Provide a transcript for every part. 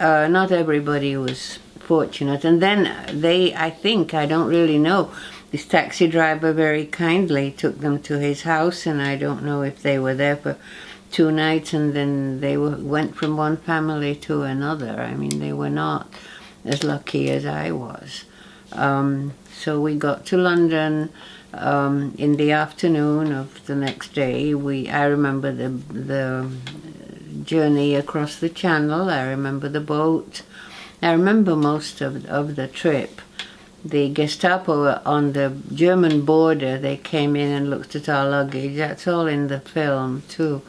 not everybody was fortunate. And then I think, I don't really know, this taxi driver very kindly took them to his house, and I don't know if they were there for 2 nights and then they went from one family to another. I mean, they were not as lucky as I was. So we got to London in the afternoon of the next day. I remember the journey across the channel. I remember the boat. I remember most of the trip. The Gestapo on the German border, they came in and looked at our luggage. That's all in the film too.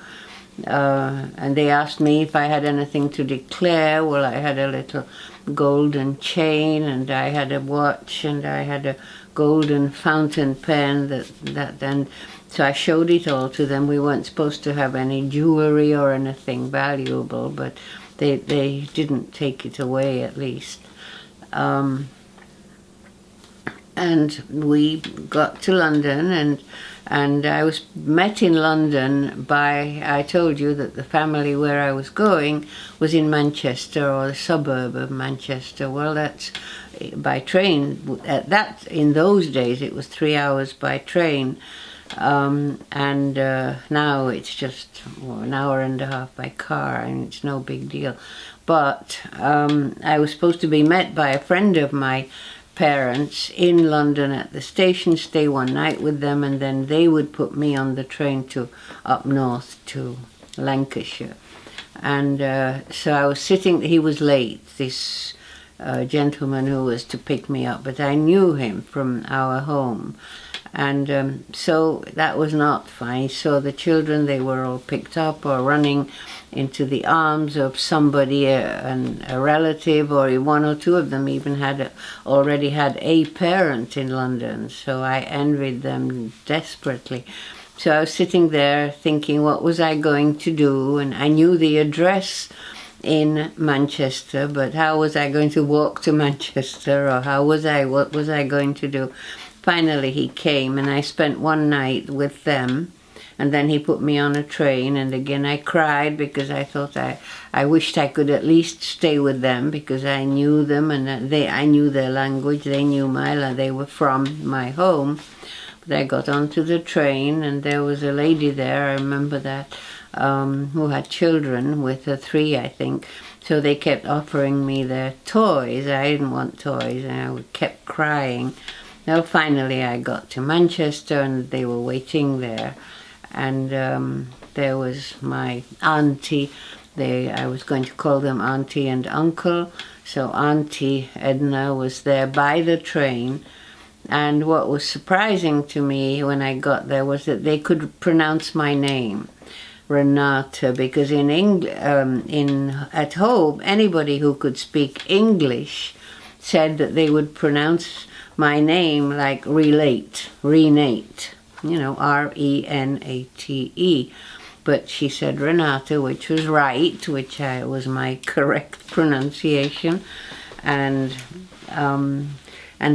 And they asked me if I had anything to declare. Well, I had a little golden chain, and I had a watch, and I had a golden fountain pen and so I showed it all to them. We weren't supposed to have any jewelry or anything valuable, but they didn't take it away, at least. And we got to London, and I was met in London by, I told you that the family where I was going was in Manchester, or the suburb of Manchester. Well, that's by train. In those days it was 3 hours by train, and now it's just an hour and a half by car, and it's no big deal. But I was supposed to be met by a friend of my parents in London at the station, stay one night with them, and then they would put me on the train to up north to Lancashire. And so I was sitting, he was late, this gentleman who was to pick me up, but I knew him from our home. And so that was not fine. So the children, they were all picked up or running into the arms of somebody, a relative, or one or two of them even already had a parent in London. So I envied them desperately. So I was sitting there thinking, what was I going to do? And I knew the address in Manchester, but how was I going to walk to Manchester, or what was I going to do? Finally he came, and I spent one night with them, and then he put me on a train, and again I cried because I thought I wished I could at least stay with them, because I knew them, and I knew their language, they knew they were from my home. But I got onto the train, and there was a lady there, I remember that, who had children with her, 3 I think. So they kept offering me their toys. I didn't want toys, and I kept crying. Now finally I got to Manchester, and they were waiting there, and there was my auntie. I was going to call them auntie and uncle. So Auntie Edna was there by the train, and what was surprising to me when I got there was that they could pronounce my name, Renata, because at home anybody who could speak English said that they would pronounce my name like Renate, Renate. But she said Renata, which was right, which was my correct pronunciation. And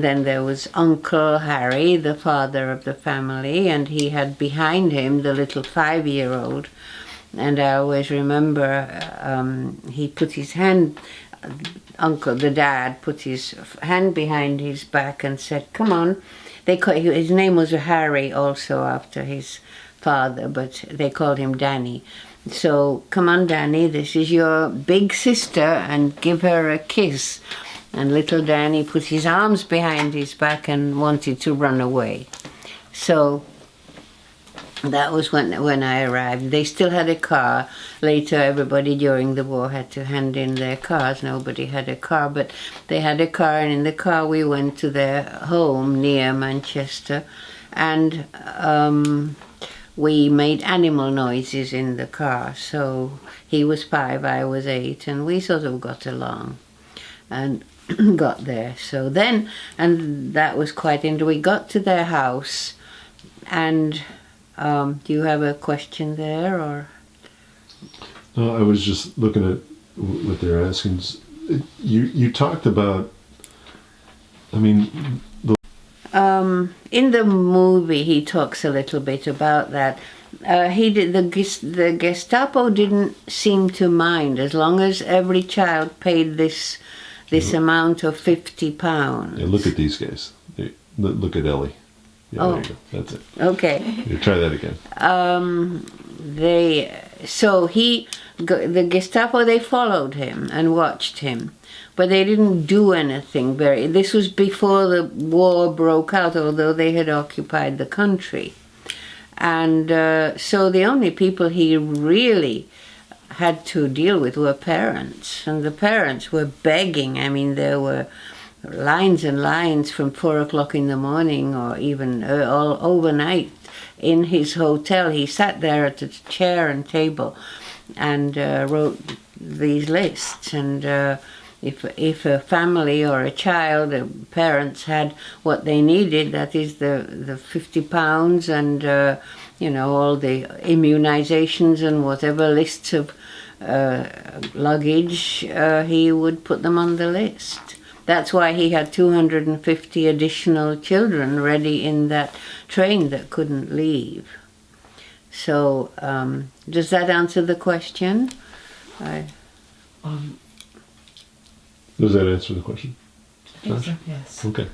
then there was Uncle Harry, the father of the family, and he had behind him the little 5-year-old. And I always remember he put his hand, the dad put his hand behind his back and said, "Come on." His name was Harry also, after his father, but they called him Danny. So, "Come on, Danny, this is your big sister, and give her a kiss." And little Danny put his arms behind his back and wanted to run away. So that was when I arrived. They still had a car. Later, everybody during the war had to hand in their cars. Nobody had a car, but they had a car, and in the car we went to their home near Manchester, and we made animal noises in the car. So he was 5, I was 8, and we sort of got along and got there. So then, and that was quite interesting. We got to their house, and do you have a question there, or? No, I was just looking at what they're asking. You talked about, I mean, in the movie he talks a little bit about that, he did the Gestapo didn't seem to mind as long as every child paid this amount of £50. Yeah, look at these guys. Look at Ellie. Yeah, Oh. there you go. That's it. Okay. You try that again. The Gestapo, they followed him and watched him, but they didn't do anything. This was before the war broke out, although they had occupied the country. And so the only people he really had to deal with were parents, and the parents were begging. I mean, there were lines and lines from 4 o'clock in the morning, or even all overnight in his hotel. He sat there at a chair and table and wrote these lists. And if a family or a child, parents had what they needed, that is the £50 and all the immunizations and whatever lists of luggage, he would put them on the list. That's why he had 250 additional children ready in that train that couldn't leave. So, does that answer the question? Does that answer the question? I think so, yes. Okay.